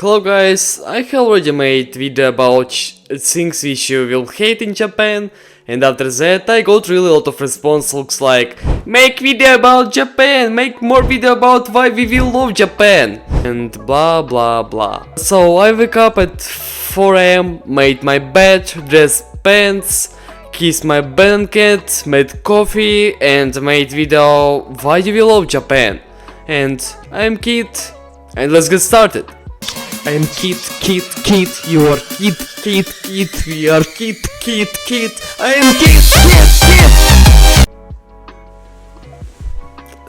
Hello guys, I have already made video about things which you will hate in Japan, and after that I got really a lot of response looks like make video about Japan, make more video about why we will love Japan, and blah blah blah. So I wake up at 4 am, made my bed, dressed pants, kissed my blanket, made coffee and made video why you will love Japan. And I'm Kit, and let's get started. I am Kit, you are Kit, we are Kit, I am Kit.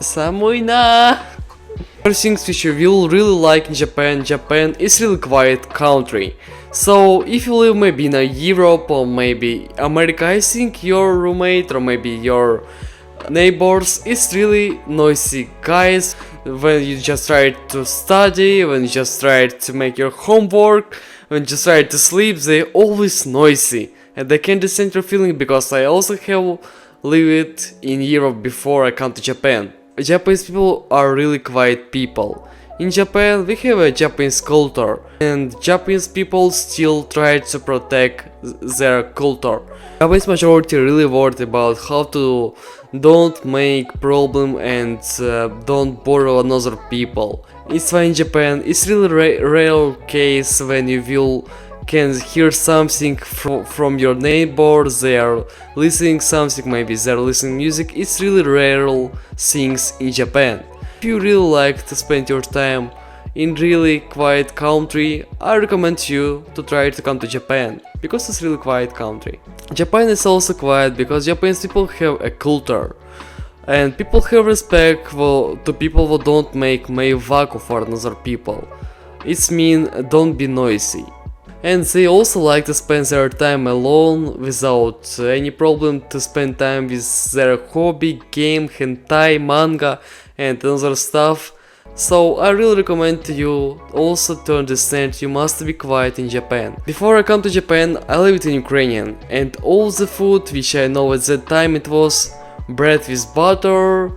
Samuina! Things which you will really like in Japan. Japan is really quiet country. So if you live maybe in Europe or maybe America, I think your roommate or maybe your neighbors is really noisy guys. When you just try to study, when you just try to make your homework, when you just try to sleep, they always noisy. And I can understand your feeling because I also have lived in Europe before I come to Japan. Japanese people are really quiet people. In Japan we have a Japanese culture and Japanese people still try to protect their culture. Japanese majority really worried about how to don't make problem and don't borrow another people. It's why in Japan it's really rare case when you will can hear something from your neighbor, they are listening something, maybe they're listening music. It's really rare things in Japan. If you really like to spend your time in really quiet country, I recommend you to try to come to Japan, because it's really quiet country. Japan is also quiet because Japanese people have a culture, and people have respect to people who don't make meiwaku for another people. It's mean don't be noisy. And they also like to spend their time alone without any problem to spend time with their hobby, game, hentai, manga and other stuff. So I really recommend you also to understand you must be quiet in Japan. Before I come to Japan, I lived in Ukrainian, and all the food which I know at that time it was bread with butter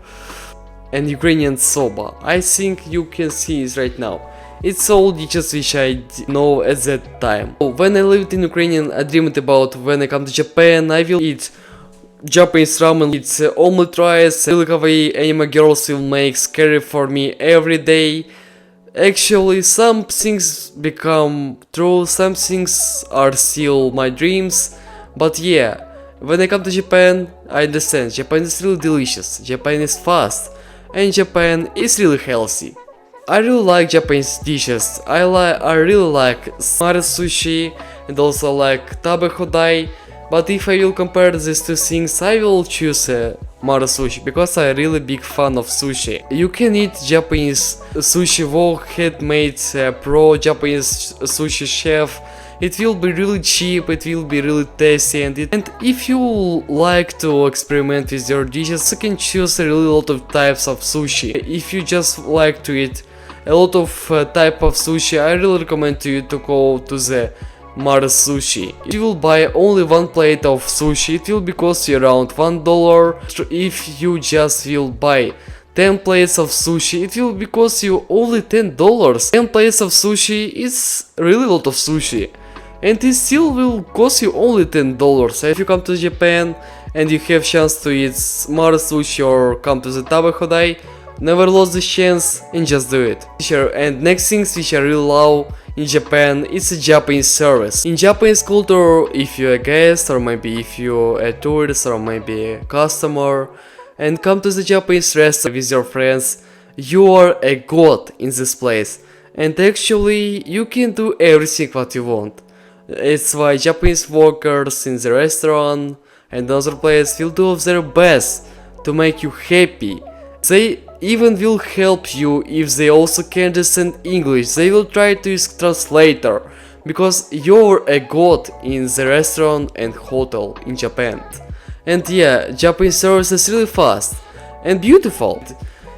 and Ukrainian soba. I think you can see it right now. It's all dishes which I know at that time. When I lived in Ukrainian, I dreamed about when I come to Japan I will eat Japanese ramen, it's omelet rice, really kawaii anime girls will make scary for me every day. Actually, some things become true, some things are still my dreams. But yeah, when I come to Japan, I understand Japan is really delicious, Japan is fast, and Japan is really healthy. I really like Japanese dishes. I really like Mare sushi and also like Tabe Hodai. But if I will compare these two things, I will choose Mare sushi because I'm really big fan of sushi. You can eat Japanese sushi wok handmade pro Japanese sushi chef. It will be really cheap, it will be really tasty, and if you like to experiment with your dishes, you can choose a really lot of types of sushi. If you just like to eat a lot of type of sushi, I really recommend to you to go to the Mare sushi. If you will buy only one plate of sushi, it will be cost you around $1. If you just will buy 10 plates of sushi, it will be cost you only $10. 10 plates of sushi is really a lot of sushi, and it still will cost you only $10. If you come to Japan and you have chance to eat Mare sushi or come to the Tabe Hodai, never lose this chance and just do it. And next things which I really love in Japan is a Japanese service. In Japanese culture, if you're a guest or maybe if you're a tourist or maybe a customer and come to the Japanese restaurant with your friends, you are a god in this place, and actually you can do everything what you want. It's why Japanese workers in the restaurant and other places will do their best to make you happy. They even will help you if they also can understand English. They will try to use translator because you're a god in the restaurant and hotel in Japan. And yeah, Japanese service is really fast and beautiful.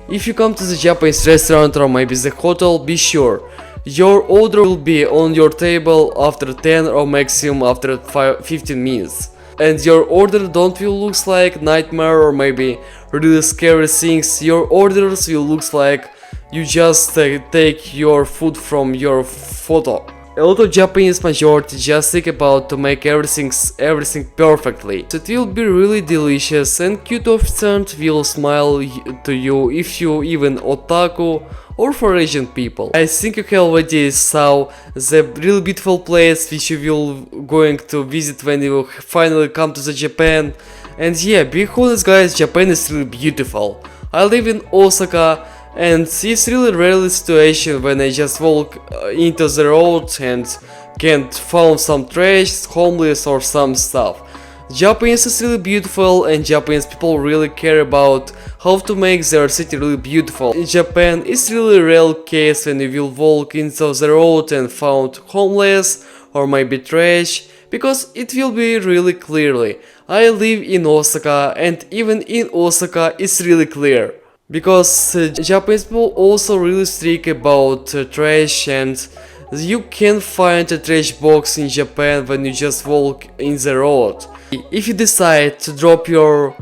If you come to the Japanese restaurant or maybe the hotel, be sure your order will be on your table after 10 or maximum after 15 minutes. And your order don't will looks like nightmare or maybe really scary things. Your orders will looks like you just take your food from your photo. A lot of Japanese majority just think about to make everything perfectly. So it will be really delicious and cute officers will smile to you if you even otaku or for Asian people. I think you already saw the really beautiful place which you will going to visit when you finally come to the Japan. And yeah, be honest guys, Japan is really beautiful. I live in Osaka. And it's really rarely situation when I just walk into the road and can't find some trash, homeless or some stuff. Japanese is really beautiful and Japanese people really care about how to make their city really beautiful. In Japan, it's really rare case when you will walk into the road and found homeless or maybe trash, because it will be really clearly. I live in Osaka and even in Osaka it's really clear. Because Japanese people also really strict about trash, and you can find a trash box in Japan when you just walk in the road. If you decide to drop your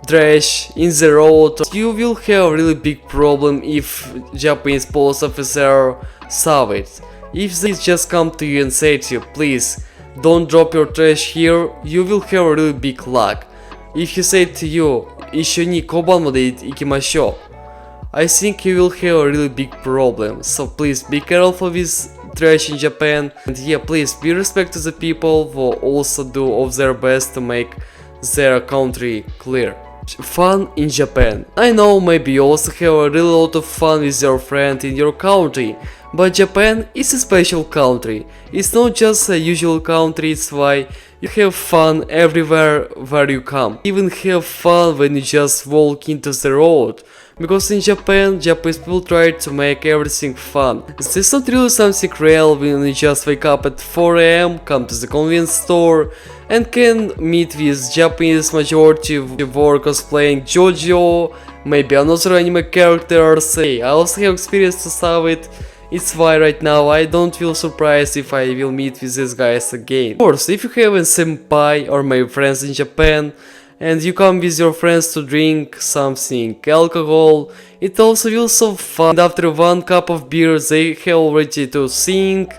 trash in the road, you will have a really big problem if Japanese police officer saw it. If they just come to you and say to you, please don't drop your trash here, you will have a really big luck. If he said to you, 一緒に交番まで行きましょう, I think you will have a really big problem. So please be careful with trash in Japan. And yeah, please be respect to the people who also do of their best to make their country clear. Fun in Japan. I know maybe you also have a really lot of fun with your friend in your country, but Japan is a special country. It's not just a usual country, it's why you have fun everywhere where you come. Even have fun when you just walk into the road. Because in Japan, Japanese people try to make everything fun. It's not really something real when you just wake up at 4 AM, come to the convenience store, and can meet with Japanese majority workers playing JoJo, maybe another anime characters. I also have experience to solve it. It's why right now I don't feel surprised if I will meet with these guys again. Of course, if you have a senpai or maybe friends in Japan, and you come with your friends to drink something alcohol, it also feels so fun. And after one cup of beer they have already to sing,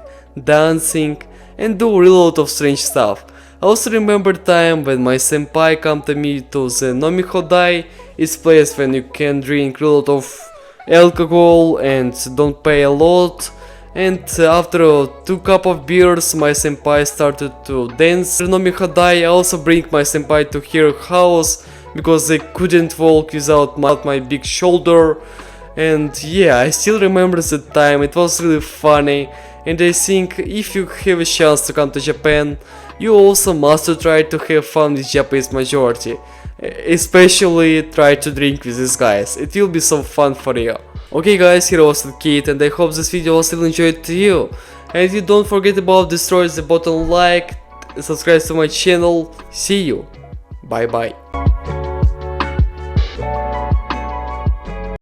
dancing and do a really lot of strange stuff. I also remember time when my senpai come to me to the Nomihodai. It's place when you can drink a lot of alcohol and don't pay a lot. And after 2 cups of beers, my senpai started to dance Nomihodai. I also bring my senpai to her house because they couldn't walk without my big shoulder. And yeah, I still remember that time, it was really funny. And I think if you have a chance to come to Japan, you also must try to have fun with Japanese majority. Especially try to drink with these guys, it will be so fun for you. Okay guys, here was the Kid, and I hope this video was still enjoyed to you. And you don't forget about destroy the button like, subscribe to my channel. See you. Bye bye.